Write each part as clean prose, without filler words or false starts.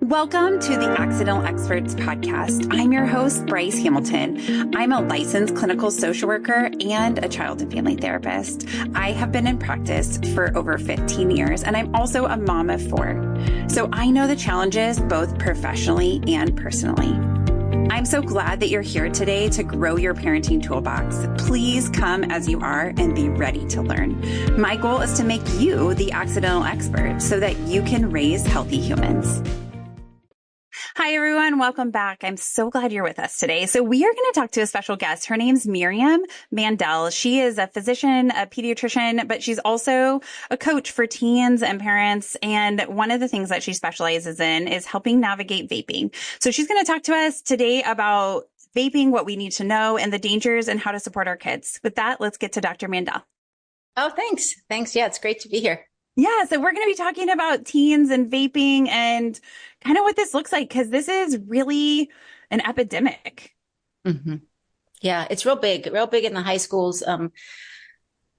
Welcome to the Accidental Experts podcast. I'm your host, Bryce Hamilton. I'm a licensed clinical social worker and a child and family therapist. I have been in practice for over 15 years, and I'm also a mom of 4. So I know the challenges both professionally and personally. I'm so glad that you're here today to grow your parenting toolbox. Please come as you are and be ready to learn. My goal is to make you the accidental expert so that you can raise healthy humans. Hi, everyone. Welcome back. I'm so glad you're with us today. So we are going to talk to a special guest. Her name's Miriam Mandel. She is a physician, a pediatrician, but she's also a coach for teens and parents. And one of the things that she specializes in is helping navigate vaping. So she's going to talk to us today about vaping, what we need to know, and the dangers and how to support our kids. With that, let's get to Dr. Mandel. Oh, thanks. Thanks. Yeah, it's great to be here. Yeah, so we're going to be talking about teens and vaping and kind of what this looks like, because this is really an epidemic. Mm-hmm. Yeah, it's real big in the high schools,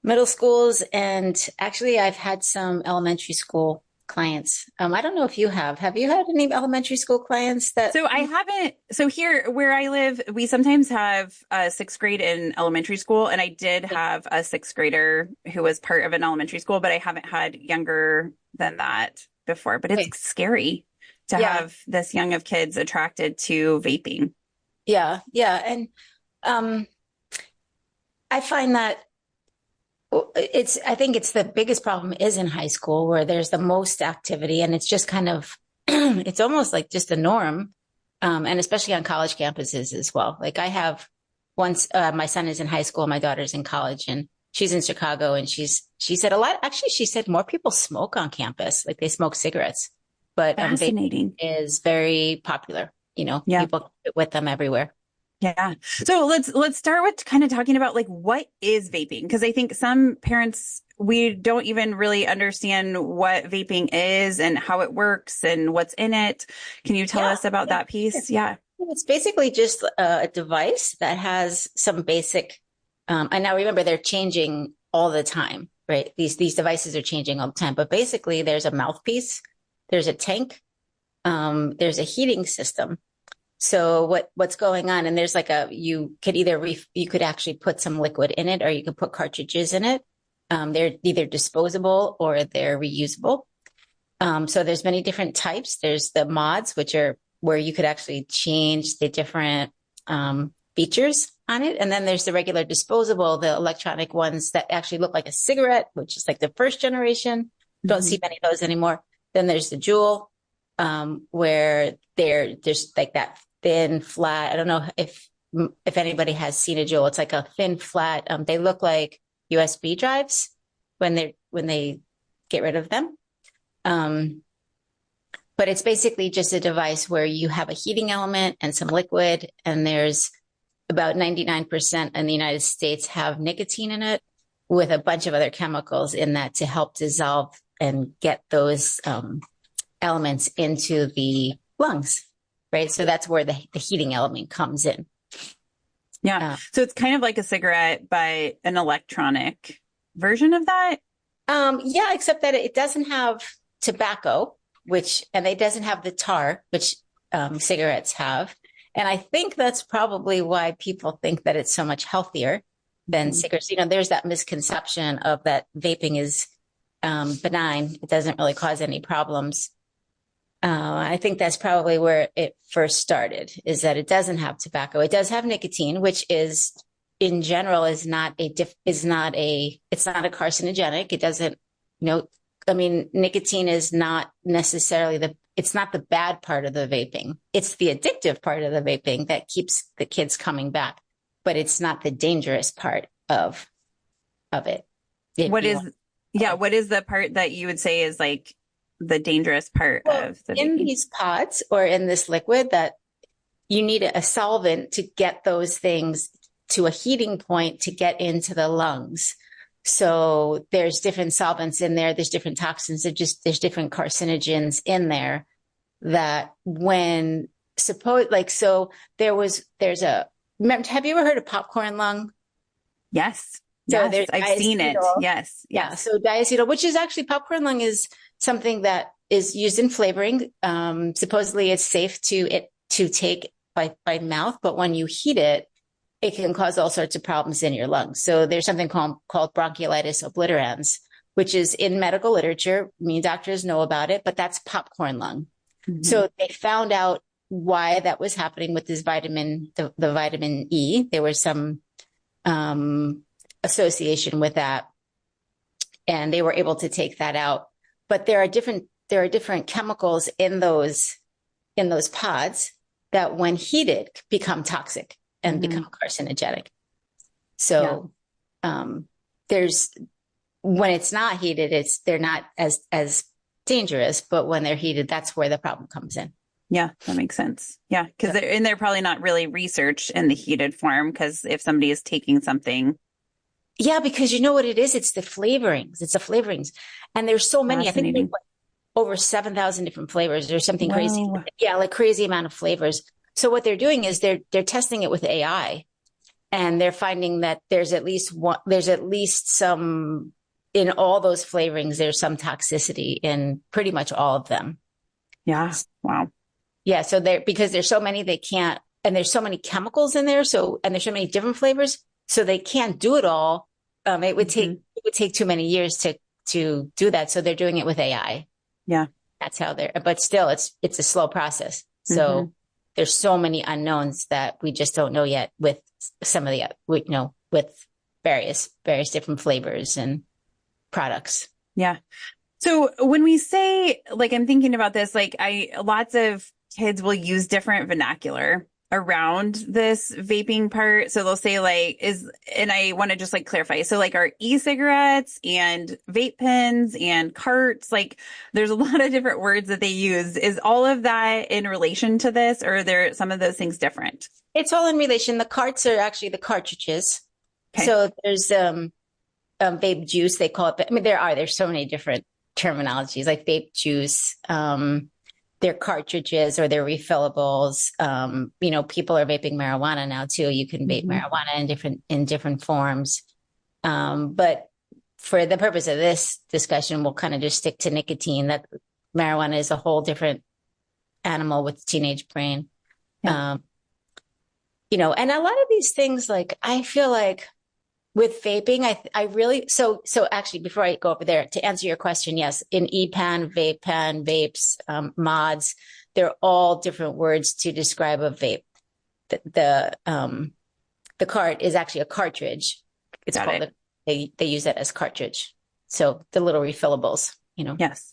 middle schools, and actually I've had some elementary school clients. I don't know if you have. Have you had any elementary school clients that? So I haven't. So here where I live, we sometimes have sixth grade in elementary school. And I did have a sixth grader who was part of an elementary school, but I haven't had younger than that before. But it's scary to have this young of kids attracted to vaping. Yeah. Yeah. And I find that I think it's the biggest problem is in high school where there's the most activity, and it's just kind of, it's almost like just the norm. And especially on college campuses as well. Like I have my son is in high school, my daughter's in college, and she's in Chicago, and she said she said more people smoke on campus, like they smoke cigarettes, but fascinating is very popular, people with them everywhere. Yeah. So let's start with kind of talking about like, what is vaping? Because I think some parents, we don't even really understand what vaping is and how it works and what's in it. Can you tell us about that piece? Yeah. It's basically just a device that has some basic, and now remember, they're changing all the time, right? These devices are changing all the time, but basically there's a mouthpiece, there's a tank, there's a heating system. So what's going on? And there's like you could actually put some liquid in it, or you could put cartridges in it. They're either disposable or they're reusable. So there's many different types. There's the mods, which are where you could actually change the different features on it. And then there's the regular disposable, the electronic ones that actually look like a cigarette, which is like the first generation. Don't see many of those anymore. Then there's the Juul, where they're just like that thin, flat. I don't know if anybody has seen a Juul. It's like a thin, flat. They look like USB drives when they get rid of them. But it's basically just a device where you have a heating element and some liquid, and there's about 99% in the United States have nicotine in it, with a bunch of other chemicals in that to help dissolve and get those elements into the lungs, right? So that's where the heating element comes in. Yeah. So it's kind of like a cigarette, but an electronic version of that. Yeah, except that it doesn't have tobacco, and it doesn't have the tar, which cigarettes have. And I think that's probably why people think that it's so much healthier than cigarettes. There's that misconception of that vaping is benign. It doesn't really cause any problems. I think that's probably where it first started, is that it doesn't have tobacco. It does have nicotine, which is in general it's not a carcinogenic. It doesn't, nicotine is not necessarily it's not the bad part of the vaping. It's the addictive part of the vaping that keeps the kids coming back, but it's not the dangerous part of it. What is the part that you would say is like the dangerous part of the vaping? In these pods or in this liquid, that you need a solvent to get those things to a heating point to get into the lungs. So there's different solvents in there. There's different toxins. There's different carcinogens in there that have you ever heard of popcorn lung? Yes. So yes, I've seen it. Yes. Yeah. So diacetyl, which is actually popcorn lung, is something that is used in flavoring. Supposedly it's safe to take by mouth, but when you heat it, it can cause all sorts of problems in your lungs. So there's something called bronchiolitis obliterans, which is in medical literature. Me doctors know about it, but that's popcorn lung. Mm-hmm. So they found out why that was happening with this vitamin, the vitamin E. There was some association with that, and they were able to take that out. But there are different chemicals in those pods that, when heated, become toxic and become carcinogenic. So there's, when it's not heated, they're not as dangerous, but when they're heated, that's where the problem comes in. Yeah, that makes sense. Yeah, because they're probably not really researched in the heated form, because if somebody is taking something. Yeah, because you know what it is? It's the flavorings. And there's so many. I think there's over 7,000 different flavors or something crazy. Yeah, like crazy amount of flavors. So what they're doing is they're testing it with AI, and they're finding that there's at least some, in all those flavorings, there's some toxicity in pretty much all of them. Yeah. Wow. Yeah. So because there's so many, they can't, and there's so many chemicals in there. So, and there's so many different flavors, so they can't do it all. It would take too many years to do that. So they're doing it with AI. Yeah. That's how but still it's a slow process. So there's so many unknowns that we just don't know yet with some of the, with various different flavors and products. Yeah. So when we say, like, I'm thinking about this, like, lots of kids will use different vernacular around this vaping part. So they'll say, like, and I want to just like clarify. So like, our e-cigarettes and vape pens and carts, like, there's a lot of different words that they use. Is all of that in relation to this, or are there some of those things different? It's all in relation. The carts are actually the cartridges. Okay. So there's vape juice, they call it. I mean, there's so many different terminologies, like vape juice. They're cartridges or they're refillables. People are vaping marijuana now too. You can vape marijuana in different forms. But for the purpose of this discussion, we'll kind of just stick to nicotine. That marijuana is a whole different animal with teenage brain. Yeah. And a lot of these things, like, I feel like with vaping, I really, so actually, before I go over there, to answer your question, yes, in e-pen, vape pen, vapes, mods, they're all different words to describe a vape. The cart is actually a cartridge. It's called they use that as cartridge. So the little refillables, Yes.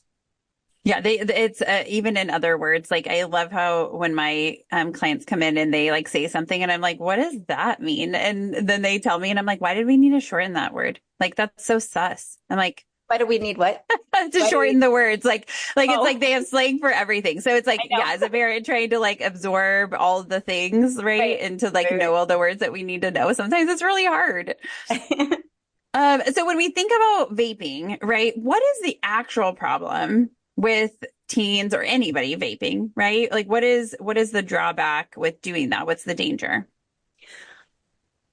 Yeah, it's even in other words. Like, I love how when my clients come in and they like say something and I'm like, what does that mean? And then they tell me and I'm like, why did we need to shorten that word? Like, that's so sus. I'm like, why do we need what? to shorten the words? Like it's like they have slang for everything. So it's like, yeah, as a parent trying to like absorb all the things, right? And to like know all the words that we need to know. Sometimes it's really hard. So when we think about vaping, right, what is the actual problem with teens or anybody vaping, right? Like, what is the drawback with doing that? What's the danger?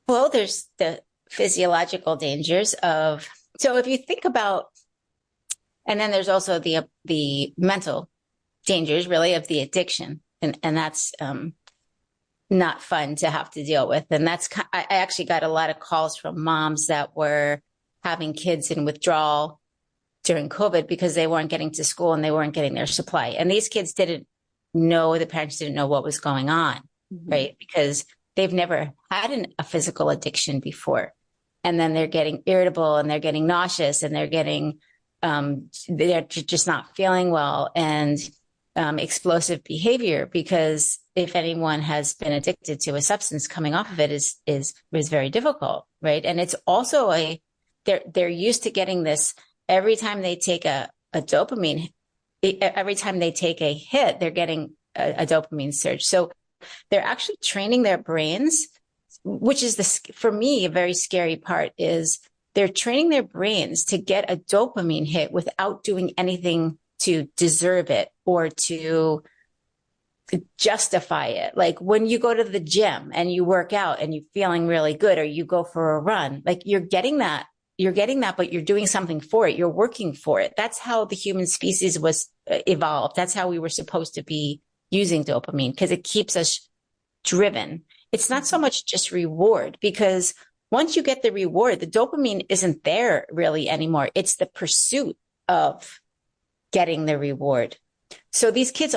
Well, there's the physiological dangers so if you think about, and then there's also the mental dangers, really, of the addiction. And that's not fun to have to deal with. And I actually got a lot of calls from moms that were having kids in withdrawal during COVID because they weren't getting to school and they weren't getting their supply. And these kids the parents didn't know what was going on, right? Because they've never had a physical addiction before. And then they're getting irritable and they're getting nauseous and they're just not feeling well, and explosive behavior, because if anyone has been addicted to a substance, coming off of it is very difficult, right? And it's also they're used to getting this. Every time they take a dopamine, every time they take a hit, they're getting a dopamine surge. So they're actually training their brains, which is for me, a very scary part, is they're training their brains to get a dopamine hit without doing anything to deserve it or to justify it. Like when you go to the gym and you work out and you're feeling really good, or you go for a run, like you're getting that you're getting that, but you're doing something for it. You're working for it. That's how the human species was evolved. That's how we were supposed to be using dopamine, because it keeps us driven. It's not so much just reward, because once you get the reward, the dopamine isn't there really anymore. It's the pursuit of getting the reward. So these kids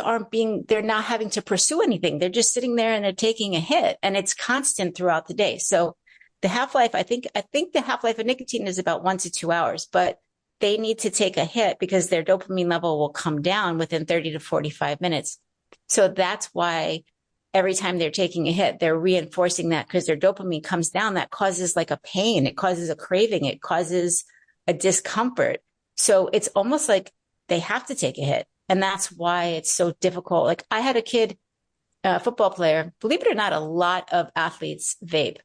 they're not having to pursue anything. They're just sitting there and they're taking a hit, and it's constant throughout the day. So the half-life, I think the half-life of nicotine is about 1 to 2 hours, but they need to take a hit because their dopamine level will come down within 30 to 45 minutes. So that's why every time they're taking a hit, they're reinforcing that, because their dopamine comes down. That causes like a pain. It causes a craving. It causes a discomfort. So it's almost like they have to take a hit. And that's why it's so difficult. Like I had a kid, a football player, believe it or not, a lot of athletes vape.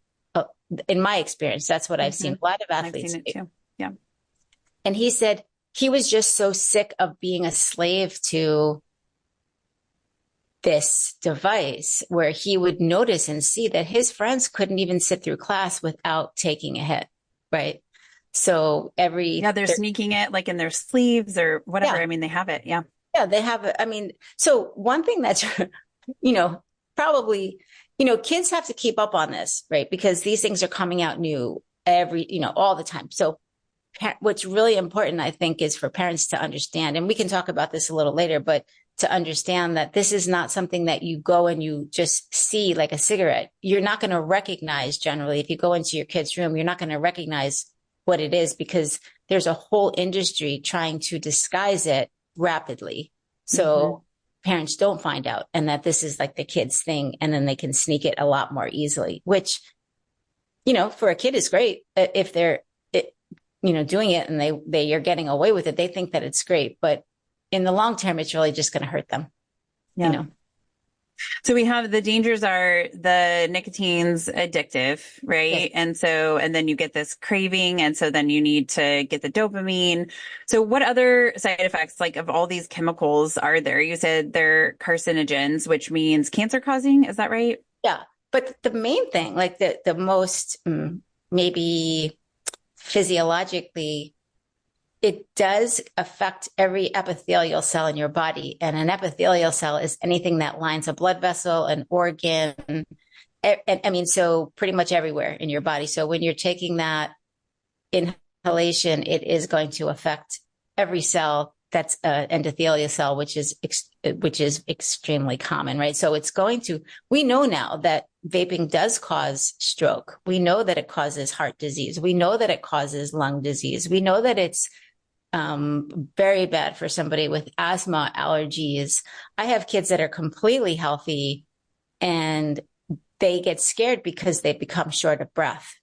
In my experience, that's what I've seen. A lot of athletes. I've seen it too. Yeah. And he said he was just so sick of being a slave to this device, where he would notice and see that his friends couldn't even sit through class without taking a hit. Right. So they're sneaking it like in their sleeves or whatever. Yeah. I mean, they have it. Yeah. Yeah, they have it. I mean, so one thing that's, probably, kids have to keep up on this, right? Because these things are coming out new all the time. So what's really important, I think, is for parents to understand, and we can talk about this a little later, but to understand that this is not something that you go and you just see like a cigarette. You're not going to recognize, generally, if you go into your kid's room, you're not going to recognize what it is, because there's a whole industry trying to disguise it rapidly. So parents don't find out, and that this is like the kid's thing, and then they can sneak it a lot more easily, which, for a kid is great if they're, doing it and they are getting away with it. They think that it's great, but in the long term, it's really just going to hurt them. Yeah. So we have the dangers are the nicotine's addictive, right? Yes. And then you get this craving. And so then you need to get the dopamine. So what other side effects, like of all these chemicals, are there? You said they're carcinogens, which means cancer causing. Is that right? Yeah. But the main thing, like the most maybe physiologically, it does affect every epithelial cell in your body. And an epithelial cell is anything that lines a blood vessel, an organ. So pretty much everywhere in your body. So when you're taking that inhalation, it is going to affect every cell that's an endothelial cell, which is extremely common, right? So we know now that vaping does cause stroke. We know that it causes heart disease. We know that it causes lung disease. We know that it's very bad for somebody with asthma, allergies. I have kids that are completely healthy and they get scared because they become short of breath.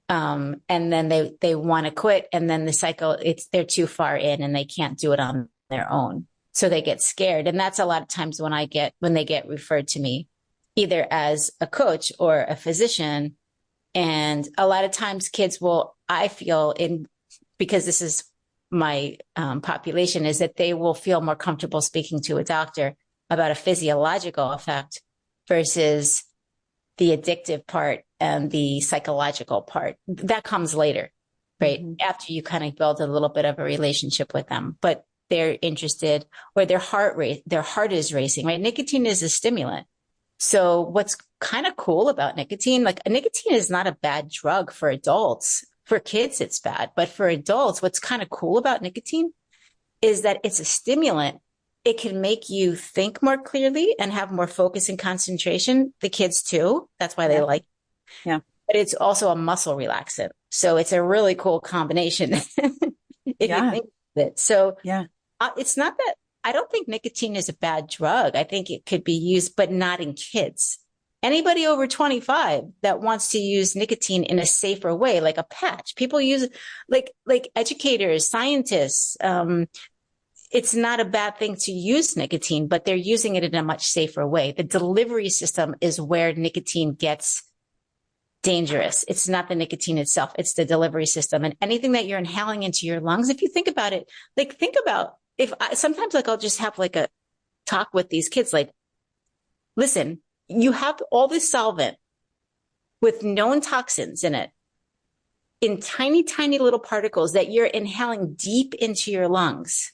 And then they want to quit, and then the cycle, they're too far in and they can't do it on their own. So they get scared. And that's a lot of times when they get referred to me, either as a coach or a physician. And a lot of times kids I feel because this is my population, is that they will feel more comfortable speaking to a doctor about a physiological effect versus the addictive part and the psychological part. That comes later, right? Mm-hmm. After you kind of build a little bit of a relationship with them, but they're interested, or their heart is racing, right? Nicotine is a stimulant. So what's kind of cool about nicotine, like nicotine is not a bad drug for adults. For kids, it's bad. But for adults, what's kind of cool about nicotine is that it's a stimulant. It can make you think more clearly and have more focus and concentration. The kids too. That's why they like it. Yeah. But it's also a muscle relaxant. So it's a really cool combination if you think of it. So it's not that, I don't think nicotine is a bad drug. I think it could be used, but not in kids. Anybody over 25 that wants to use nicotine in a safer way, like a patch, people use it like educators, scientists. It's not a bad thing to use nicotine, but they're using it in a much safer way. The delivery system is where nicotine gets dangerous. It's not the nicotine itself. It's the delivery system. And anything that you're inhaling into your lungs, if you think about it, sometimes I'll just have like a talk with these kids, like, listen, you have all this solvent with known toxins in it. in tiny, tiny little particles that you're inhaling deep into your lungs.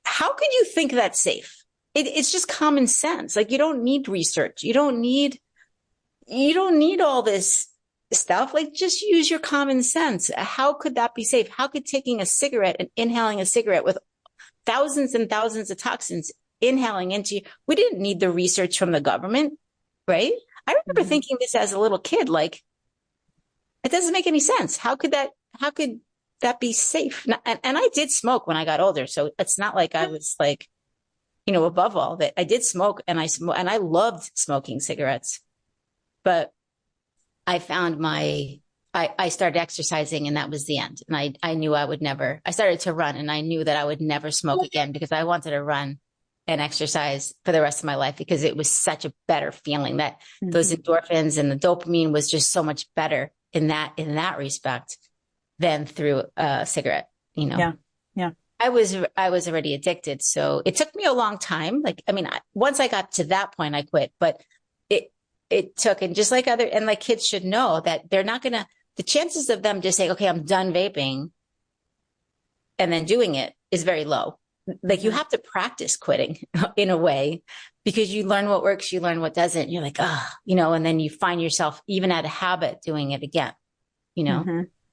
How could you think that's safe? It's just common sense. Like, you don't need research. You don't need all this stuff. Like, just use your common sense. How could that be safe? How could taking a cigarette and inhaling a cigarette with thousands and thousands of toxins inhaling into you? We didn't need the research from the government, right? I remember thinking this as a little kid, like, it doesn't make any sense. How could that be safe? And I did smoke when I got older. So it's not like I was like, above all that. I did smoke, and I loved smoking cigarettes, but I found I started exercising, and that was the end. And I knew I started to run, and I knew that I would never smoke again, because I wanted to run and exercise for the rest of my life, because it was such a better feeling, that those endorphins and the dopamine was just so much better in that respect than through a cigarette, Yeah. Yeah. I was already addicted. So it took me a long time. Like, I mean, once I got to that point, I quit, but it took, and just like like kids should know that they're not going to, the chances of them just saying, okay, I'm done vaping, and then doing it is very low. Like, you have to practice quitting in a way, because you learn what works, you learn what doesn't. You're like, and then you find yourself even out of habit doing it again,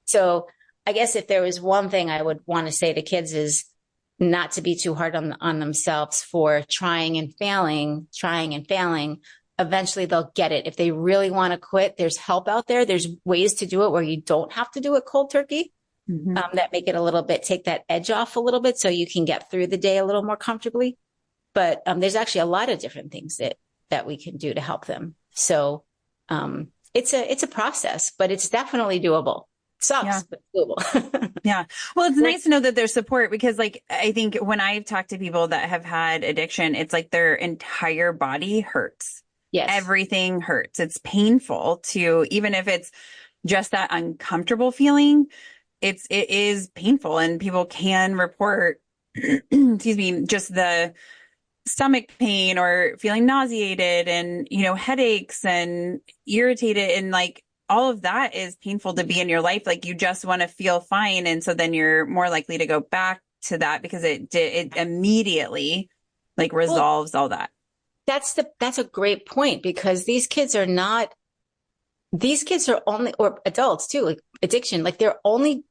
So I guess if there was one thing I would want to say to kids, is not to be too hard on themselves for trying and failing. Eventually they'll get it. If they really want to quit, there's help out there. There's ways to do it where you don't have to do it cold turkey. That make it take that edge off a little bit, so you can get through the day a little more comfortably. But there's actually a lot of different things that we can do to help them. So it's a process, but it's definitely doable. It sucks, but doable. Yeah. Well, it's nice to know that there's support, because like, I think when I've talked to people that have had addiction, it's like their entire body hurts. Yes. Everything hurts. It's painful to, even if it's just that uncomfortable feeling, it is painful, and people can report, excuse me, just the stomach pain or feeling nauseated, and, headaches and irritated, and like, all of that is painful to be in your life. Like, you just want to feel fine. And so then you're more likely to go back to that, because it immediately like resolves all that. That's a great point, because these kids are only, or adults too, like addiction, like they're only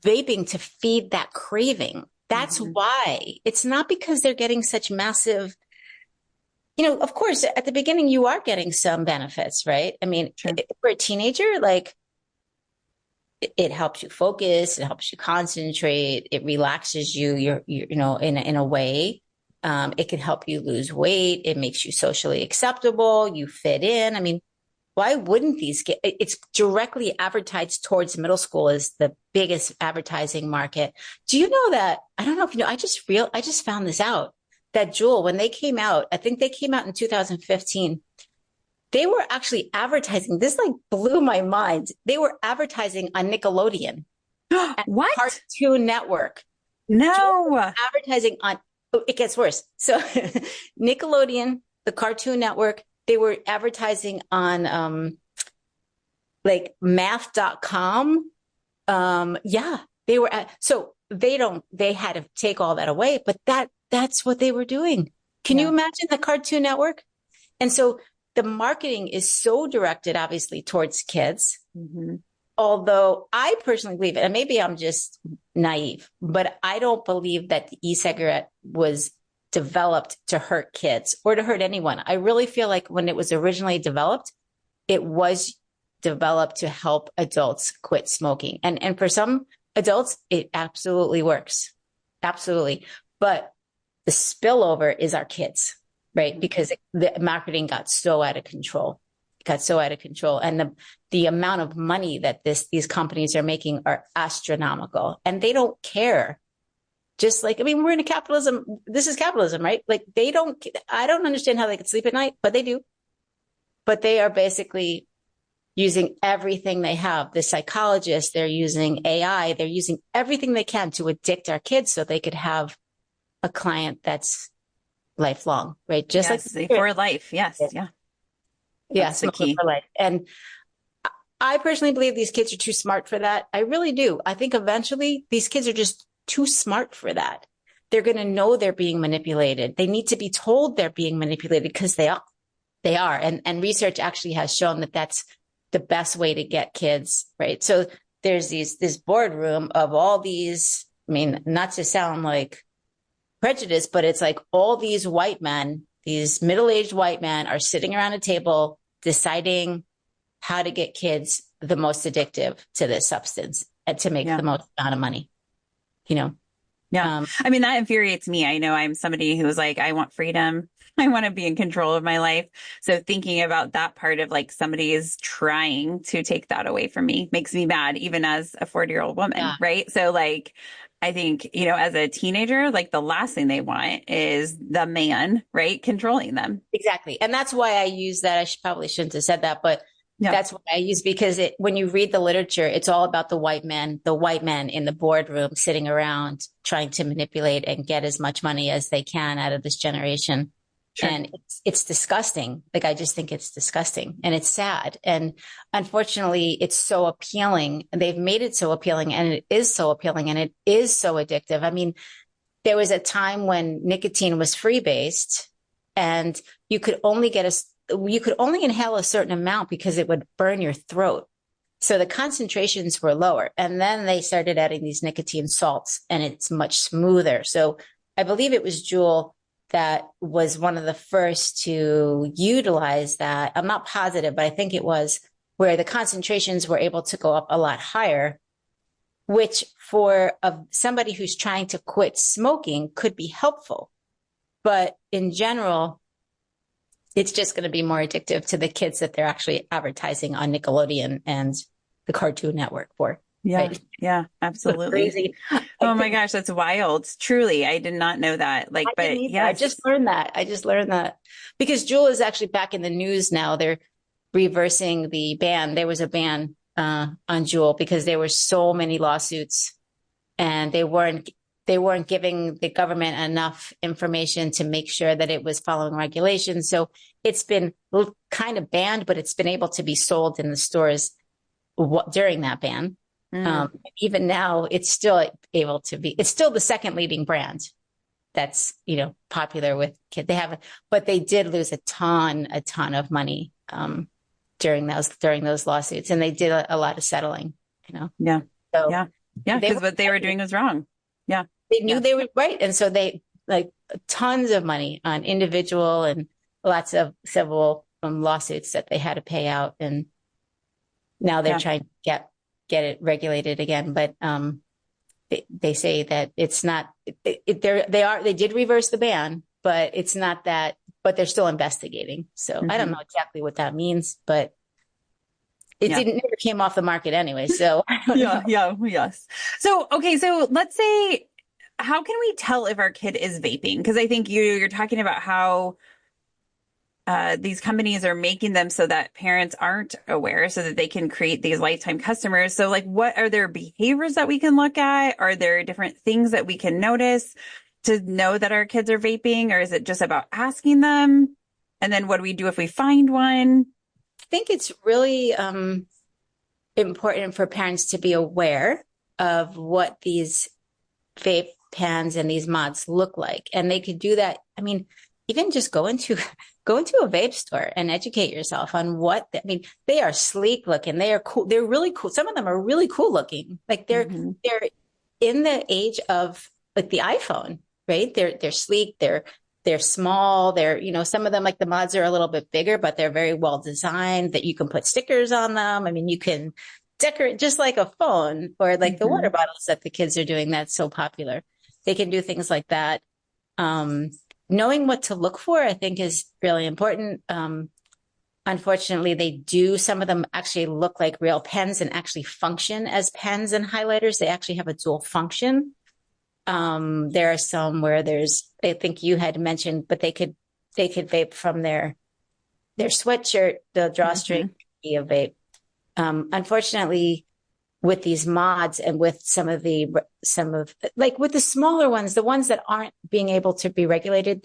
vaping to feed that craving. That's why. It's not because they're getting such massive, of course, at the beginning you are getting some benefits, right? I mean, Sure. For a teenager, like it helps you focus, it helps you concentrate, it relaxes you, you're in a way. It can help you lose weight. It makes you socially acceptable. You fit in. I mean, why wouldn't these get, it's directly advertised towards middle school as the biggest advertising market. Do you know that? I don't know if you know, I just found this out, that Juul, when they came out, I think they came out in 2015. They were actually advertising. This like blew my mind. They were advertising on Nickelodeon. What? Cartoon Network. No. Advertising on, it gets worse. So Nickelodeon, the Cartoon Network, they were advertising on like math.com. They were so they had to take all that away, but that's what they were doing. Can you imagine the Cartoon Network? And so the marketing is so directed, obviously, towards kids. Although I personally believe it, and maybe I'm just naive, but I don't believe that the e-cigarette was developed to hurt kids or to hurt anyone. I really feel like when it was originally developed, it was developed to help adults quit smoking. And for some adults, it absolutely works. Absolutely. But the spillover is our kids, right? Because the marketing got so out of control. And the amount of money that these companies are making are astronomical, and they don't care. Just like, I mean, we're in a capitalism. This is capitalism, right? Like I don't understand how they can sleep at night, but they do. But they are basically using everything they have. The psychologists, they're using AI, they're using everything they can to addict our kids so they could have a client that's lifelong, right? Just yes, like for life. Yes. Yeah. Yeah. Smoking for life. And I personally believe these kids are too smart for that. I really do. I think eventually these kids are just too smart for that. They're going to know they're being manipulated. They need to be told they're being manipulated because they are. They are. And research actually has shown that that's the best way to get kids, right? So there's this boardroom of all these, I mean, not to sound like prejudice, but it's like all these white men, these middle-aged white men are sitting around a table deciding how to get kids the most addictive to this substance and to make the most amount of money, you know? Yeah. I mean, that infuriates me. I know I'm somebody who's like, I want freedom. I want to be in control of my life. So thinking about that part of like somebody is trying to take that away from me makes me mad, even as a 40-year-old woman. Right. So like, I think, you know, as a teenager, like the last thing they want is the man, right, controlling them. Exactly. And that's why I use that. Probably shouldn't have said that, but that's what I use because when you read the literature, it's all about the white men in the boardroom sitting around trying to manipulate and get as much money as they can out of this generation. Sure. And it's disgusting. Like, I just think it's disgusting and it's sad. And unfortunately, it's so appealing. They've made it so appealing and it is so appealing and it is so addictive. I mean, there was a time when nicotine was free based and you could only inhale a certain amount because it would burn your throat. So the concentrations were lower. And then they started adding these nicotine salts and it's much smoother. So I believe it was Juul that was one of the first to utilize that. I'm not positive, but I think it was where the concentrations were able to go up a lot higher, which for somebody who's trying to quit smoking could be helpful. But in general, it's just going to be more addictive to the kids that they're actually advertising on Nickelodeon and the Cartoon Network for. Yeah. Right? Yeah, absolutely. Crazy. Oh my gosh, that's wild. Truly. I did not know that. Like, but yeah, I just learned that because Juul is actually back in the news now. They're reversing the ban. There was a ban on Juul because there were so many lawsuits and they weren't giving the government enough information to make sure that it was following regulations. So it's been kind of banned, but it's been able to be sold in the stores during that ban. Even now, it's still able to be. It's still the second leading brand that's, you know, popular with kids. But they did lose a ton of money during those lawsuits, and they did a lot of settling. You know. Yeah. So, yeah. Because what they were doing was wrong. Yeah. They knew they were right, and so they like tons of money on individual and lots of civil lawsuits that they had to pay out, and now they're trying to get it regulated again. But they say that it's not. They did reverse the ban, but it's not that. But they're still investigating. So I don't know exactly what that means, but it never came off the market anyway. So yes. So okay, so let's say, how can we tell if our kid is vaping? Because I think you're talking about how these companies are making them so that parents aren't aware so that they can create these lifetime customers. So like, what are there behaviors that we can look at? Are there different things that we can notice to know that our kids are vaping? Or is it just about asking them? And then what do we do if we find one? I think it's really important for parents to be aware of what these vape pens and these mods look like. And they could do that. I mean, even just go into a vape store and educate yourself on they are sleek looking. They are cool. They're really cool. Some of them are really cool looking. Like they're in the age of like the iPhone, right? They're sleek. They're small. They're, you know, some of them, like the mods are a little bit bigger, but they're very well designed that you can put stickers on them. I mean, you can decorate just like a phone or like the water bottles that the kids are doing. That's so popular. They can do things like that. Knowing what to look for, I think, is really important. Unfortunately, some of them actually look like real pens and actually function as pens and highlighters. They actually have a dual function. There are some where I think you had mentioned, but they could vape from their sweatshirt, the drawstring be a vape. Unfortunately, with these mods and with with the smaller ones, the ones that aren't being able to be regulated,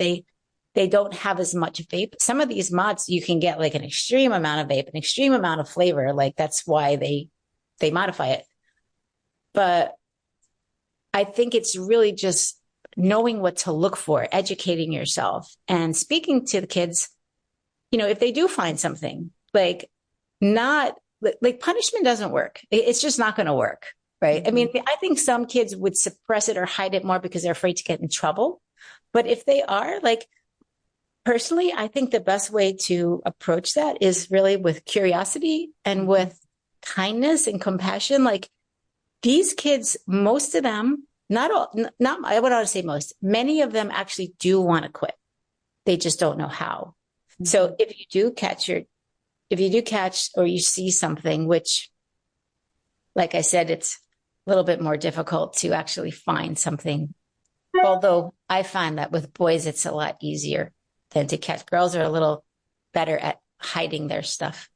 they don't have as much vape. Some of these mods, you can get like an extreme amount of vape, an extreme amount of flavor. Like that's why they modify it. But I think it's really just knowing what to look for, educating yourself and speaking to the kids, if they do find something like not like punishment doesn't work. It's just not going to work. Right. Mm-hmm. I mean, I think some kids would suppress it or hide it more because they're afraid to get in trouble. But if they are like, personally, I think the best way to approach that is really with curiosity and with kindness and compassion. Like these kids, most of them, not all, not, I would want to say most, many of them actually do want to quit. They just don't know how. Mm-hmm. So if you do catch or you see something, which, like I said, it's a little bit more difficult to actually find something. Although I find that with boys, it's a lot easier than to catch. Girls are a little better at hiding their stuff.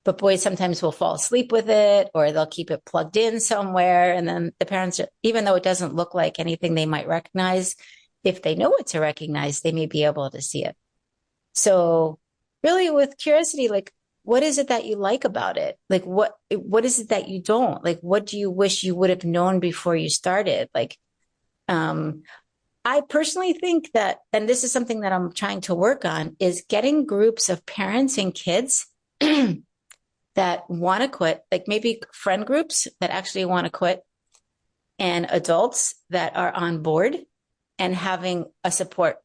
But boys sometimes will fall asleep with it or they'll keep it plugged in somewhere. And then the parents, even though it doesn't look like anything they might recognize, if they know what to recognize, they may be able to see it. So really with curiosity, like, what is it that you like about it? Like, what is it that you don't? Like, what do you wish you would have known before you started? Like, I personally think that, and this is something that I'm trying to work on, is getting groups of parents and kids that want to quit, like maybe friend groups that actually want to quit and adults that are on board and having a support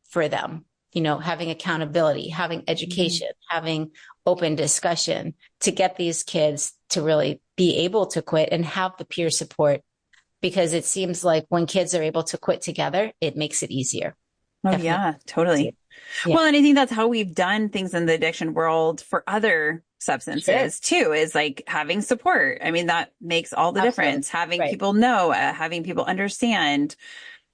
for them, having accountability, having education, having open discussion to get these kids to really be able to quit and have the peer support. Because it seems like when kids are able to quit together, it makes it easier. Oh, definitely. Yeah, totally. Yeah. Well, and I think that's how we've done things in the addiction world for other substances too, is like having support. I mean, that makes all the difference. Having people know, having people understand,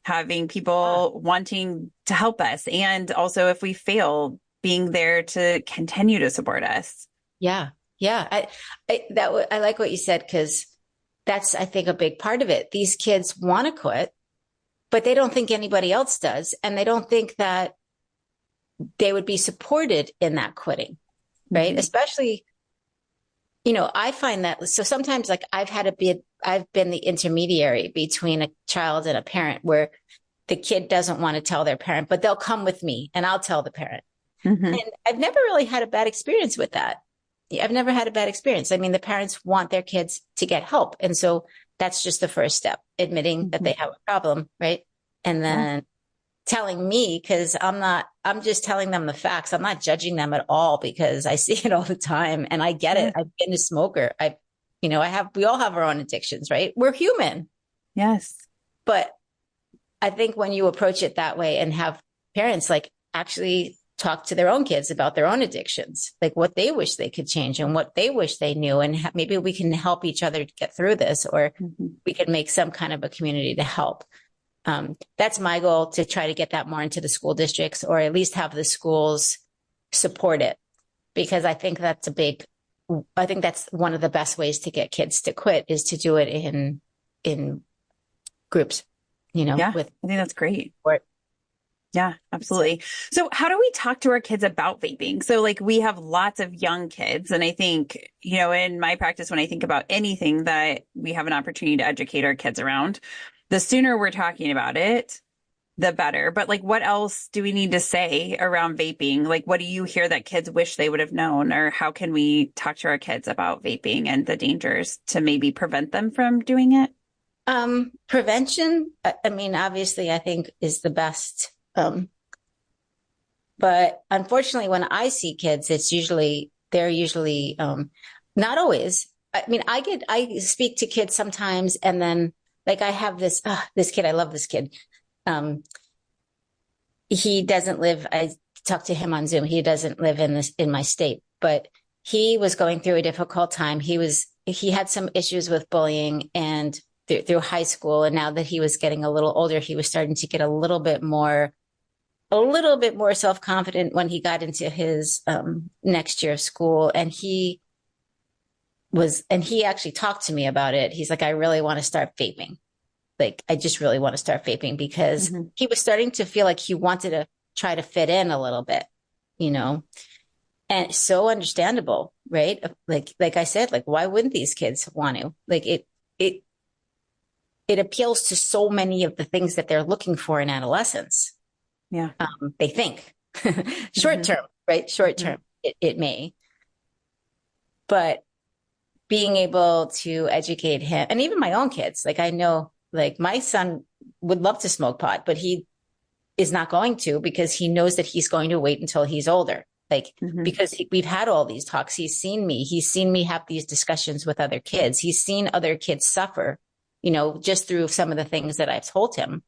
having people wanting to help us. And also if we fail, being there to continue to support us. Yeah. Yeah. I like what you said, because that's, I think, a big part of it. These kids want to quit, but they don't think anybody else does. And they don't think that they would be supported in that quitting, right? Mm-hmm. Especially, I find that, so sometimes like I've been the intermediary between a child and a parent where the kid doesn't want to tell their parent, but they'll come with me and I'll tell the parent. Mm-hmm. And I've never really had a bad experience with that. I've never had a bad experience. I mean, the parents want their kids to get help. And so that's just the first step, admitting that they have a problem, right? And then telling me, because I'm just telling them the facts. I'm not judging them at all because I see it all the time and I get it. I've been a smoker. we all have our own addictions, right? We're human. Yes. But I think when you approach it that way and have parents like actually talk to their own kids about their own addictions, like what they wish they could change and what they wish they knew. And maybe we can help each other to get through this, or we can make some kind of a community to help. That's my goal, to try to get that more into the school districts, or at least have the schools support it, because I think that's one of the best ways to get kids to quit, is to do it in groups, Yeah, I think that's great. Support. Yeah, absolutely. So how do we talk to our kids about vaping? So like we have lots of young kids, and I think, in my practice, when I think about anything that we have an opportunity to educate our kids around, the sooner we're talking about it, the better. But like, what else do we need to say around vaping? Like, what do you hear that kids wish they would have known, or how can we talk to our kids about vaping and the dangers to maybe prevent them from doing it? Prevention, I mean, obviously I think is the best. But unfortunately, when I see kids, they're usually not always. I mean, I speak to kids sometimes, and then like I have this kid, I love this kid. He doesn't live, I talked to him on Zoom. He doesn't live in my state, but he was going through a difficult time. He had some issues with bullying and through high school. And now that he was getting a little older, he was starting to get a little bit more self-confident when he got into his next year of school. And he actually talked to me about it. He's like, I really want to start vaping. Like, I just really want to start vaping, because he was starting to feel like he wanted to try to fit in a little bit, you know, and it's so understandable, right? Like I said, like, why wouldn't these kids want to? Like it, it appeals to so many of the things that they're looking for in adolescence. Yeah. They think short term, right? Short term, it may, but being able to educate him and even my own kids, like I know, like my son would love to smoke pot, but he is not going to because he knows that he's going to wait until he's older. Like, because we've had all these talks. He's seen me have these discussions with other kids. He's seen other kids suffer, you know, just through some of the things that I've told him.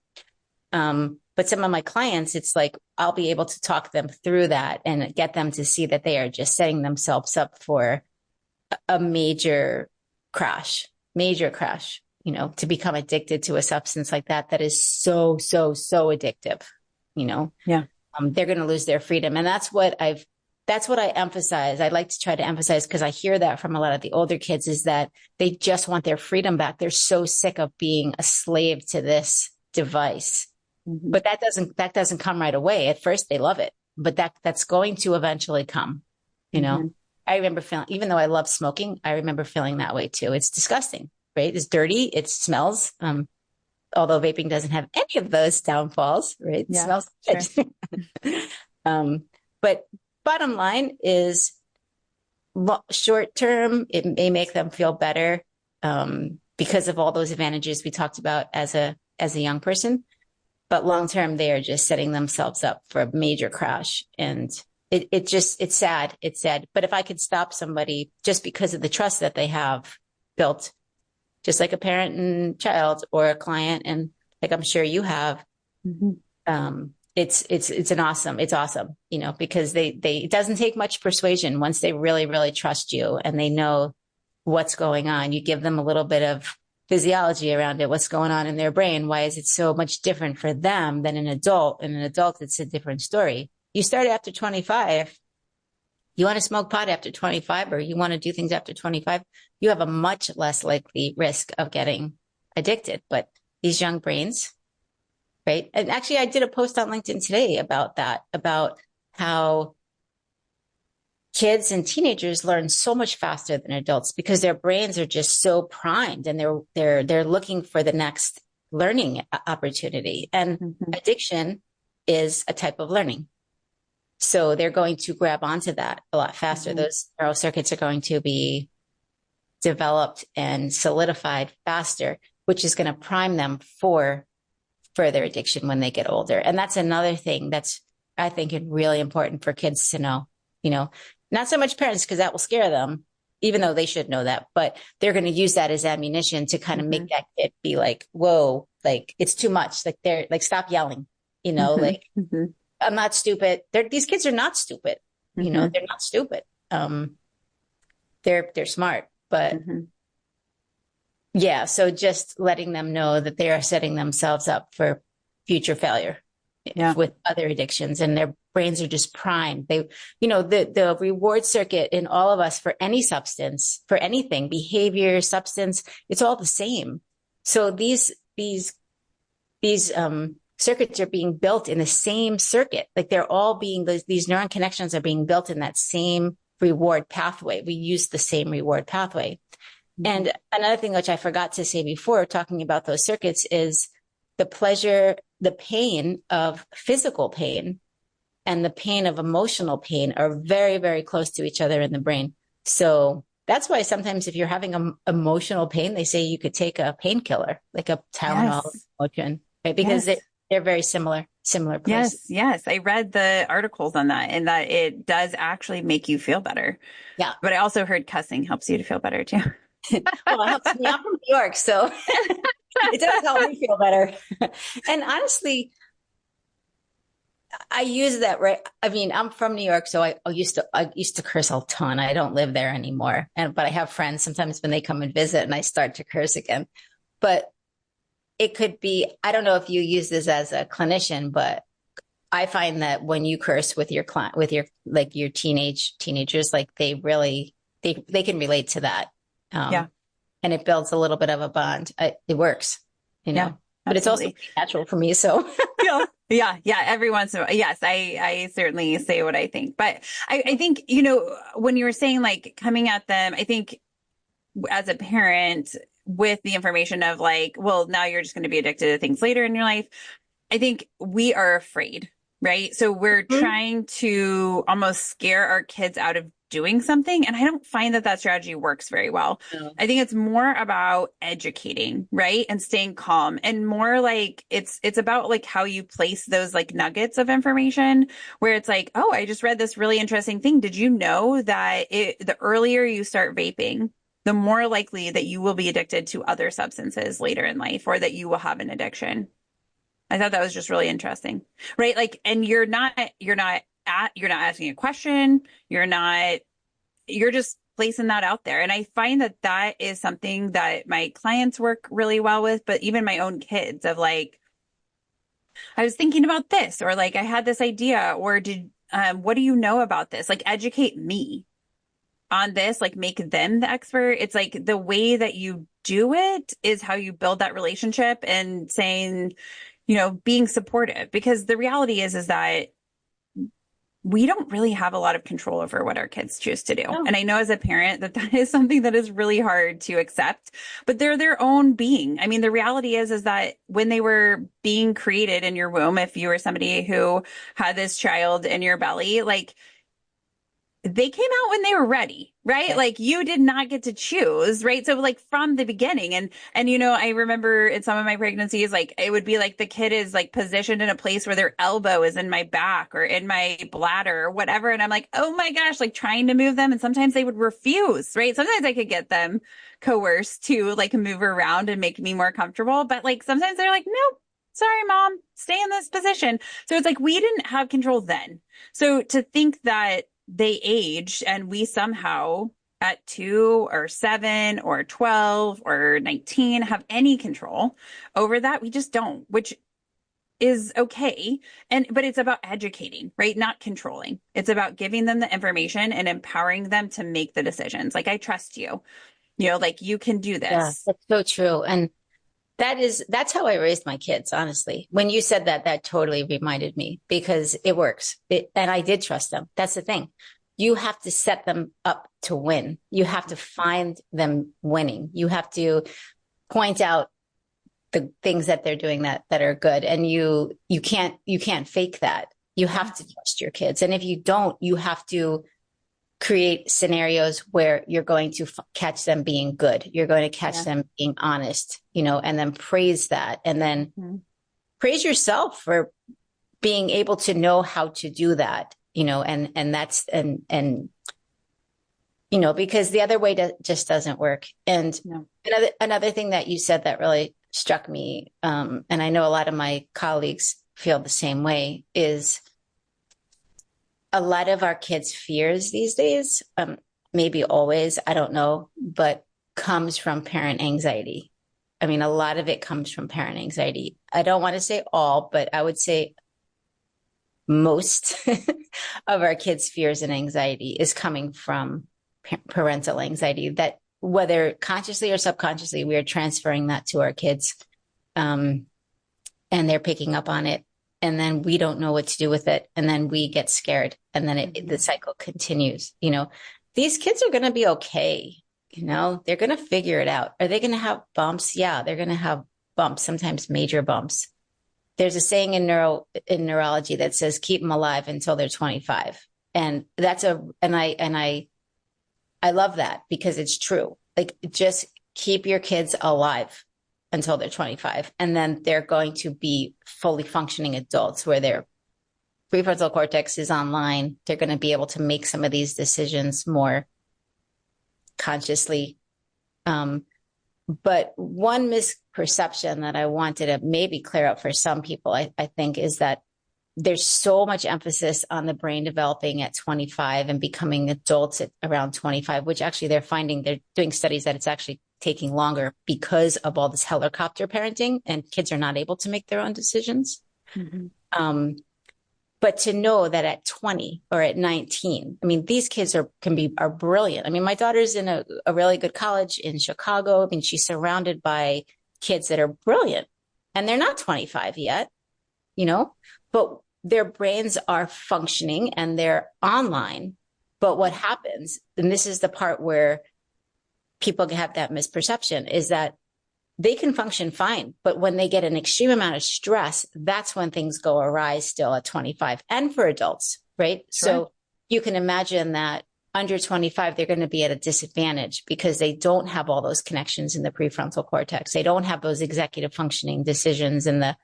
But some of my clients, it's like, I'll be able to talk them through that and get them to see that they are just setting themselves up for a major crash, you know, to become addicted to a substance like that, that is so, so, so addictive, you know? Yeah. They're going to lose their freedom. And that's what I emphasize. I like to try to emphasize, because I hear that from a lot of the older kids, is that they just want their freedom back. They're so sick of being a slave to this device. But that doesn't come right away. At first they love it, but that's going to eventually come, you know? I remember feeling, even though I love smoking, I remember feeling that way too. It's disgusting, right? It's dirty. It smells. Although vaping doesn't have any of those downfalls, right? It smells good. Sure. But bottom line is, short term, it may make them feel better because of all those advantages we talked about as a young person. But long term, they are just setting themselves up for a major crash. And it's sad. It's sad. But if I could stop somebody just because of the trust that they have built, just like a parent and child or a client, and like I'm sure you have, it's awesome, you know, because it doesn't take much persuasion once they really, really trust you and they know what's going on. You give them a little bit of physiology around it, what's going on in their brain. Why is it so much different for them than an adult? In an adult, it's a different story. You start after 25. You want to smoke pot after 25, or you want to do things after 25, you have a much less likely risk of getting addicted. But these young brains, right? And actually, I did a post on LinkedIn today about that, about how kids and teenagers learn so much faster than adults because their brains are just so primed, and they're looking for the next learning opportunity. And addiction is a type of learning. So they're going to grab onto that a lot faster. Those neural circuits are going to be developed and solidified faster, which is going to prime them for further addiction when they get older. And that's another thing that's, I think, really important for kids to know, you know, not so much parents, because that will scare them, even though they should know that, but they're going to use that as ammunition to kind of make that kid be like, whoa, like it's too much. Like they're like, stop yelling, you know, like I'm not stupid. These kids are not stupid. You know, they're not stupid. They're smart, but yeah. So just letting them know that they are setting themselves up for future failure with other addictions, and their brains are just primed. They, you know, the reward circuit in all of us for any substance, for anything, behavior, substance, it's all the same. So these circuits are being built in the same circuit. Like they're all being, these neuron connections are being built in that same reward pathway. We use the same reward pathway. And another thing, which I forgot to say before talking about those circuits, is the pleasure, the pain of physical pain and the pain of emotional pain are very, very close to each other in the brain. So that's why sometimes if you're having emotional pain, they say you could take a painkiller, like a Tylenol, Motrin, right? Because they're very similar places. Yes. I read the articles on that, and that it does actually make you feel better. Yeah. But I also heard cussing helps you to feel better too. Well, it helps me. I'm from New York, so it does help me feel better. And honestly, I use that, right? I mean, I'm from New York, so I used to curse a ton. I don't live there anymore. But I have friends sometimes when they come and visit and I start to curse again. But it could be, I don't know if you use this as a clinician, but I find that when you curse with your client, with your, like your teenagers, like they really, they can relate to that. And it builds a little bit of a bond. It works, you know, but it's also natural for me. So Yeah, yeah, every once in a while. Yes, I certainly say what I think. But I think, when you were saying like coming at them, I think as a parent with the information of like, well, now you're just going to be addicted to things later in your life. I think we are afraid, right? So we're Mhm. trying to almost scare our kids out of doing something. And I don't find that that strategy works very well. No. I think it's more about educating, right? And staying calm and more like it's about like how you place those like nuggets of information where it's like, oh, I just read this really interesting thing. Did you know that the earlier you start vaping, the more likely that you will be addicted to other substances later in life or that you will have an addiction. I thought that was just really interesting. Right? Like, and you're not asking a question. You're just placing that out there. And I find that that is something that my clients work really well with, but even my own kids of like, I was thinking about this, or like I had this idea, or what do you know about this? Like educate me on this, like make them the expert. It's like the way that you do it is how you build that relationship and saying, being supportive because the reality is that we don't really have a lot of control over what our kids choose to do. No. And I know as a parent that that is something that is really hard to accept, but they're their own being. I mean, the reality is that when they were being created in your womb, if you were somebody who had this child in your belly, like they came out when they were ready, right? Right. Like you did not get to choose, right? So like from the beginning and I remember in some of my pregnancies like it would be like the kid is like positioned in a place where their elbow is in my back or in my bladder or whatever and I'm like, "Oh my gosh," like trying to move them and sometimes they would refuse, right? Sometimes I could get them coerced to like move around and make me more comfortable, but like sometimes they're like, "Nope. Sorry, mom, stay in this position." So it's like we didn't have control then. So to think that they aged and we somehow at 2 or 7 or 12 or 19 have any control over that, we just don't, which is okay. But it's about educating, right? Not controlling. It's about giving them the information and empowering them to make the decisions. Like, I trust you, like you can do Yeah, this. that's so true. And that's how I raised my kids, honestly. When you said that, that totally reminded me because it works. And I did trust them. That's the thing. You have to set them up to win. You have to find them winning. You have to point out the things that they're doing that are good. And you can't fake that. You have to trust your kids. And if you don't, you have to create scenarios where you're going to catch them being good. You're going to catch Yeah. them being honest, and then praise that. And then Mhm. praise yourself for being able to know how to do that, and that's, and, because the other way just doesn't work. And No. another thing that you said that really struck me, and I know a lot of my colleagues feel the same way, is a lot of our kids' fears these days, maybe always, I don't know, but comes from parent anxiety. I mean, a lot of it comes from parent anxiety. I don't want to say all, but I would say most of our kids' fears and anxiety is coming from parental anxiety that whether consciously or subconsciously, we are transferring that to our kids. And they're picking up on it. And then we don't know what to do with it. And then we get scared. And then the cycle continues. These kids are going to be okay. They're going to figure it out. Are they going to have bumps? Yeah, they're going to have bumps, sometimes major bumps. There's a saying in neurology that says, keep them alive until they're 25. And I love that because it's true. Like just keep your kids alive until they're 25. And then they're going to be fully functioning adults where their prefrontal cortex is online. They're going to be able to make some of these decisions more consciously. But one misperception that I wanted to maybe clear up for some people, I think, is that there's so much emphasis on the brain developing at 25 and becoming adults at around 25, which actually they're doing studies that it's actually taking longer because of all this helicopter parenting and kids are not able to make their own decisions. Mm-hmm. But to know that at 20 or at 19, I mean, these kids are brilliant. I mean, my daughter's in a really good college in Chicago. I mean, she's surrounded by kids that are brilliant and they're not 25 yet, but their brains are functioning and they're online. But what happens, and this is the part where people have that misperception, is that they can function fine, but when they get an extreme amount of stress, that's when things go awry still at 25 and for adults, right? Sure. So you can imagine that under 25, they're going to be at a disadvantage because they don't have all those connections in the prefrontal cortex. They don't have those executive functioning decisions and the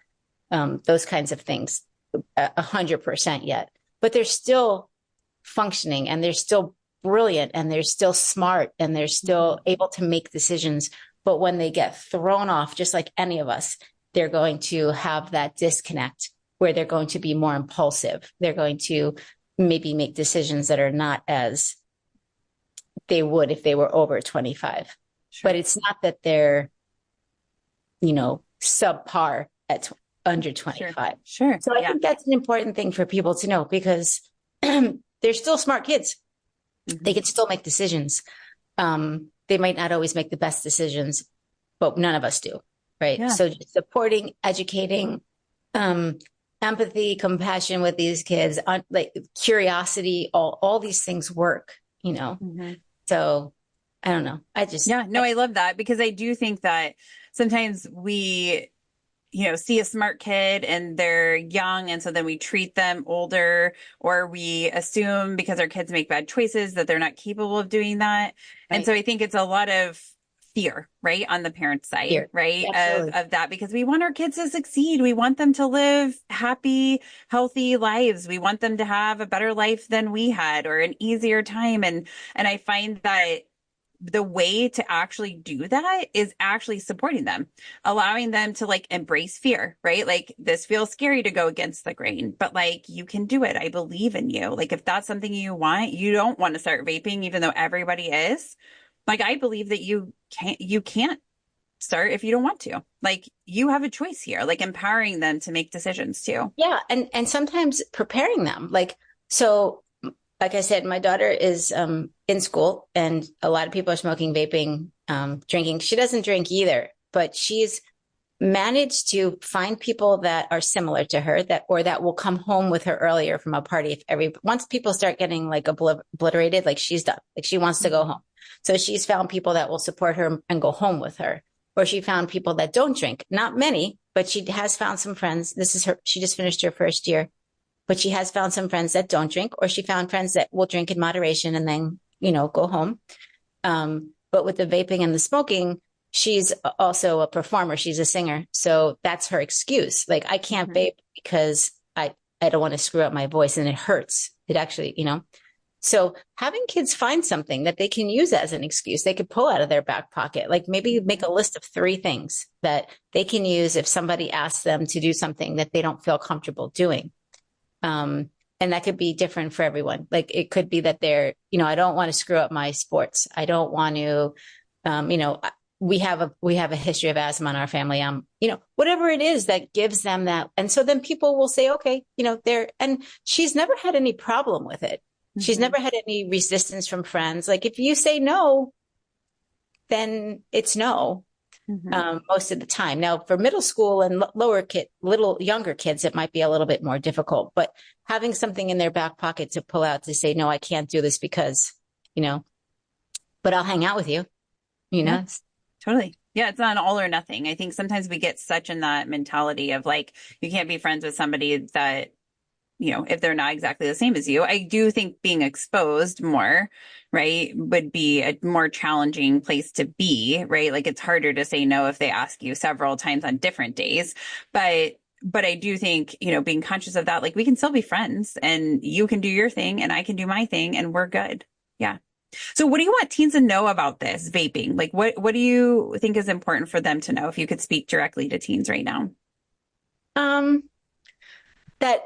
those kinds of things 100% yet, but they're still functioning and they're still brilliant and they're still smart and they're still able to make decisions. But when they get thrown off, just like any of us, they're going to have that disconnect where they're going to be more impulsive. They're going to maybe make decisions that are not as they would if they were over 25. Sure. But it's not that they're, subpar at under 25. Sure. So I think that's an important thing for people to know because they're still smart kids. Mm-hmm. They can still make decisions. They might not always make the best decisions, but none of us do, right? Yeah. So just supporting, educating, empathy, compassion with these kids, like curiosity, all these things work, Mm-hmm. So I don't know. I love that because I do think that sometimes we, see a smart kid and they're young. And so then we treat them older or we assume because our kids make bad choices that they're not capable of doing that. Right. And so I think it's a lot of fear, right? On the parent side, right? Of that, because we want our kids to succeed. We want them to live happy, healthy lives. We want them to have a better life than we had or an easier time. And I find that the way to actually do that is actually supporting them, allowing them to embrace fear, right? Like this feels scary to go against the grain, but you can do it. I believe in you. If that's something you want, you don't want to start vaping, even though everybody is. I believe that you can't start if you don't want to. You have a choice here, empowering them to make decisions too. Yeah. And sometimes preparing them. Like I said, my daughter is in school and a lot of people are smoking, vaping, drinking. She doesn't drink either, but she's managed to find people that are similar to her that will come home with her earlier from a party. Once people start getting obliterated, she's done, she wants to go home. So she's found people that will support her and go home with her. Or she found people that don't drink, not many, but she has found some friends. She just finished her first year. But she has found some friends that don't drink, or she found friends that will drink in moderation and then, go home. But with the vaping and the smoking, she's also a performer. She's a singer. So that's her excuse. I can't vape because I don't want to screw up my voice and it hurts. It actually, So having kids find something that they can use as an excuse, they could pull out of their back pocket, maybe make a list of 3 things that they can use if somebody asks them to do something that they don't feel comfortable doing. And that could be different for everyone. It could be that they're, I don't want to screw up my sports. I don't want to, we have a history of asthma in our family. Whatever it is that gives them that. And so then people will say, okay, and she's never had any problem with it. Mm-hmm. She's never had any resistance from friends. If you say no, then it's no. Mm-hmm. Most of the time. Now, for middle school and little younger kids, it might be a little bit more difficult, but having something in their back pocket to pull out to say, no, I can't do this because, but I'll hang out with you, Yeah, totally. Yeah. It's not all or nothing. I think sometimes we get such in that mentality of you can't be friends with somebody that, if they're not exactly the same as you. I do think being exposed more, right, would be a more challenging place to be, right? It's harder to say no if they ask you several times on different days. But I do think, being conscious of that, we can still be friends and you can do your thing and I can do my thing and we're good. Yeah. So what do you want teens to know about this vaping? What do you think is important for them to know if you could speak directly to teens right now? That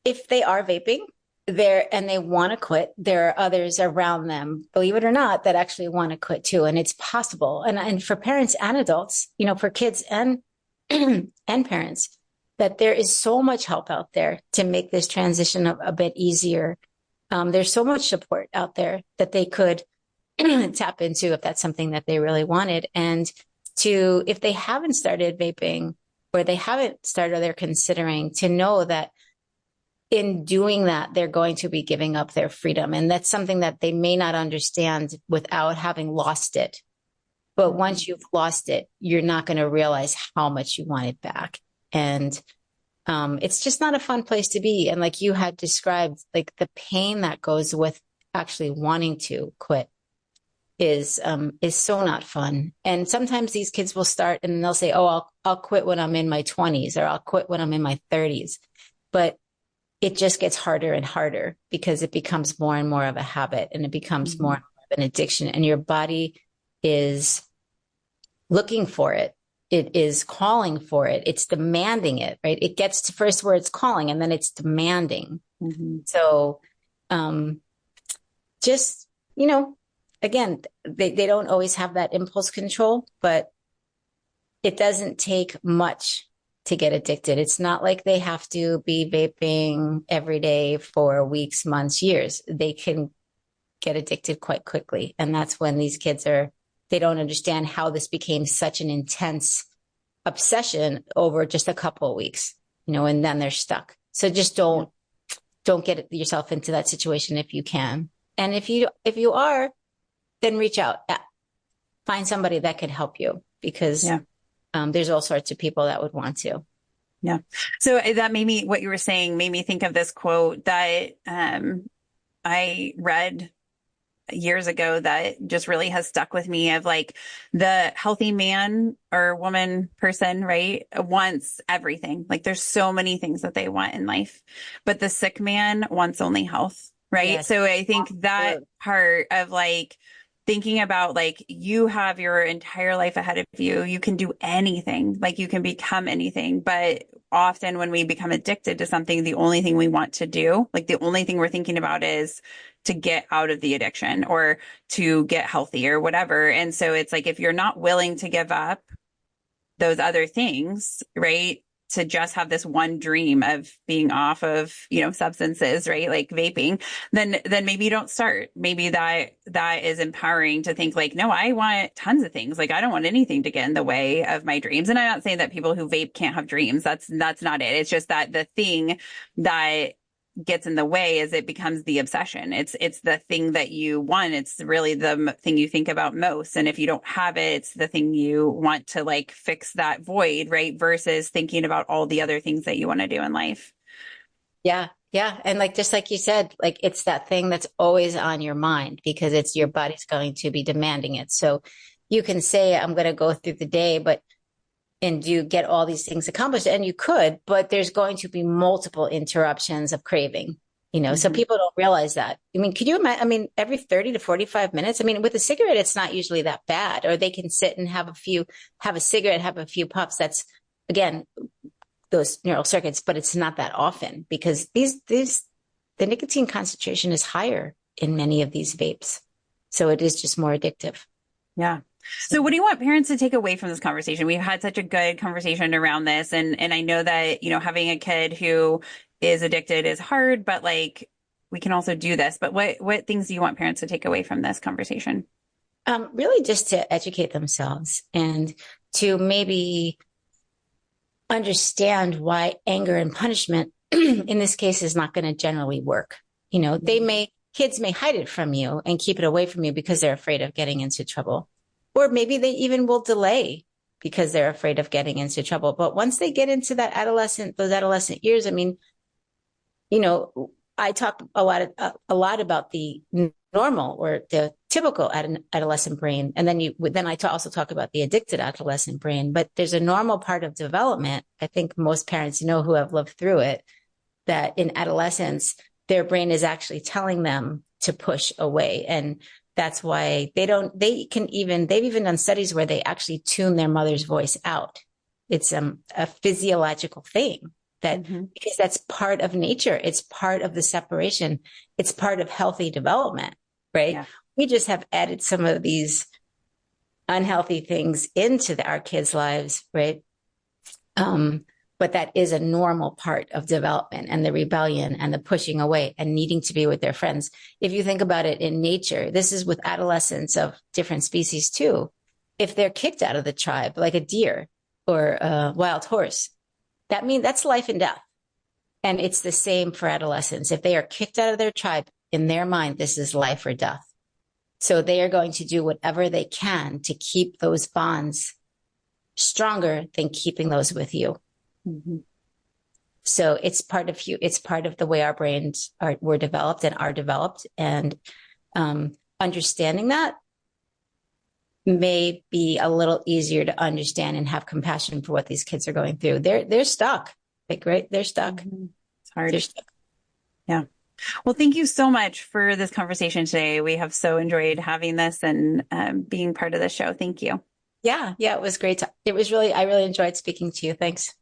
if they are vaping and they want to quit, there are others around them, believe it or not, that actually want to quit too. And it's possible. And for parents and adults, for kids and parents, that there is so much help out there to make this transition a bit easier. There's so much support out there that they could tap into if that's something that they really wanted. And if they haven't started vaping, or they haven't started, or they're considering, to know that in doing that, they're going to be giving up their freedom. And that's something that they may not understand without having lost it. But once you've lost it, you're not going to realize how much you want it back. And it's just not a fun place to be. And like you had described, like the pain that goes with actually wanting to quit is so not fun. And sometimes these kids will start and they'll say, oh, I'll quit when I'm in my 20s, or I'll quit when I'm in my 30s. But it just gets harder and harder because it becomes more and more of a habit, and it becomes more and more of an addiction, and your body is looking for it. It is calling for it. It's demanding it, right? It gets to first where it's calling, and then it's demanding. So, just, again, they don't always have that impulse control, but it doesn't take much to get addicted. It's not like they have to be vaping every day for weeks, months, years. They can get addicted quite quickly. And that's when these kids they don't understand how this became such an intense obsession over just a couple of weeks, and then they're stuck. So just don't get yourself into that situation if you can. And if you are, then reach out, find somebody that can help you, because there's all sorts of people that would want to. Yeah. So that what you were saying made me think of this quote that I read years ago that just really has stuck with me, of like, the healthy man or woman, person, right, wants everything. Like, there's so many things that they want in life, but the sick man wants only health. Right. Yes. So I think that part of like, thinking about like, you have your entire life ahead of you. You can do anything, like you can become anything. But often when we become addicted to something, the only thing we want to do, like the only thing we're thinking about, is to get out of the addiction or to get healthy or whatever. And so it's like, if you're not willing to give up those other things, right, to just have this one dream of being off of, substances, right, like vaping, then maybe you don't start. Maybe that is empowering to think like, no, I want tons of things. Like, I don't want anything to get in the way of my dreams. And I'm not saying that people who vape can't have dreams. That's not it. It's just that the thing that gets in the way is it becomes the obsession. It's the thing that you want. It's really the thing you think about most. And if you don't have it, it's the thing you want to like fix that void, right? Versus thinking about all the other things that you want to do in life. Yeah. Yeah. And like, just like you said, like, it's that thing that's always on your mind because it's your body's going to be demanding it. So you can say, I'm going to go through the day, and you get all these things accomplished, and you could, but there's going to be multiple interruptions of craving, so people don't realize that. I mean, could you imagine, every 30 to 45 minutes, with a cigarette, it's not usually that bad, or they can sit and have a cigarette, have a few puffs. That's, again, those neural circuits, but it's not that often because the nicotine concentration is higher in many of these vapes. So it is just more addictive. Yeah. So what do you want parents to take away from this conversation? We've had such a good conversation around this. And I know that, having a kid who is addicted is hard, but like, we can also do this. But what things do you want parents to take away from this conversation? Really just to educate themselves and to maybe understand why anger and punishment in this case is not going to generally work. Kids may hide it from you and keep it away from you because they're afraid of getting into trouble. Or maybe they even will delay because they're afraid of getting into trouble. But once they get into those adolescent years, I talk a lot about the normal or the typical adolescent brain. And then I also talk about the addicted adolescent brain. But there's a normal part of development. I think most parents know who have lived through it, that in adolescence, their brain is actually telling them to push away. And that's why they've even done studies where they actually tune their mother's voice out. It's a physiological thing because that's part of nature. It's part of the separation. It's part of healthy development, right? Yeah. We just have added some of these unhealthy things into our kids' lives, right? But that is a normal part of development, and the rebellion and the pushing away and needing to be with their friends. If you think about it in nature, this is with adolescents of different species too. If they're kicked out of the tribe, like a deer, or a wild horse, that means that's life and death. And it's the same for adolescents. If they are kicked out of their tribe, in their mind, this is life or death. So they are going to do whatever they can to keep those bonds stronger than keeping those with you. Mm-hmm. So it's part of you. It's part of the way our brains were developed and are developed. And understanding that may be a little easier to understand and have compassion for what these kids are going through. They're stuck. Like, right? They're stuck. Mm-hmm. It's hard. They're stuck. Yeah. Well, thank you so much for this conversation today. We have so enjoyed having this and being part of the show. Thank you. Yeah. It was great. I really enjoyed speaking to you. Thanks.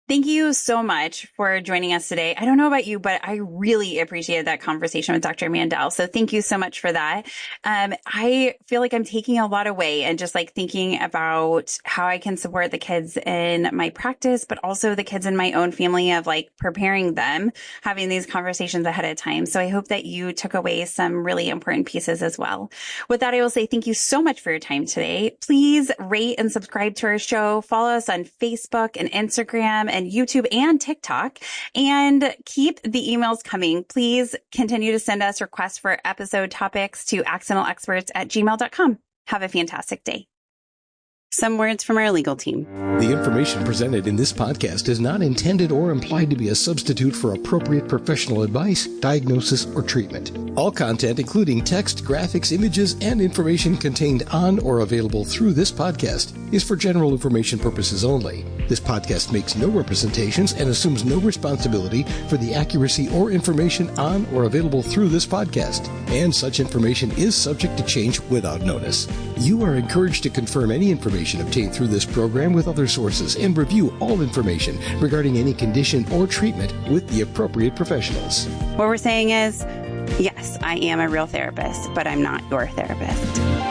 Thank you so much for joining us today. I don't know about you, but I really appreciated that conversation with Dr. Mandel. So thank you so much for that. I feel like I'm taking a lot away and just like thinking about how I can support the kids in my practice, but also the kids in my own family of like preparing them, having these conversations ahead of time. So I hope that you took away some really important pieces as well. With that, I will say thank you so much for your time today. Please rate and subscribe to our show. Follow us on Facebook and Instagram and YouTube and TikTok, and keep the emails coming. Please continue to send us requests for episode topics to accidentalexperts@gmail.com. Have a fantastic day. Some words from our legal team. The information presented in this podcast is not intended or implied to be a substitute for appropriate professional advice, diagnosis, or treatment. All content, including text, graphics, images, and information contained on or available through this podcast, is for general information purposes only. This podcast makes no representations and assumes no responsibility for the accuracy or information on or available through this podcast, and such information is subject to change without notice. You are encouraged to confirm any information obtained through this program with other sources and review all information regarding any condition or treatment with the appropriate professionals. What we're saying is, yes, I am a real therapist, but I'm not your therapist.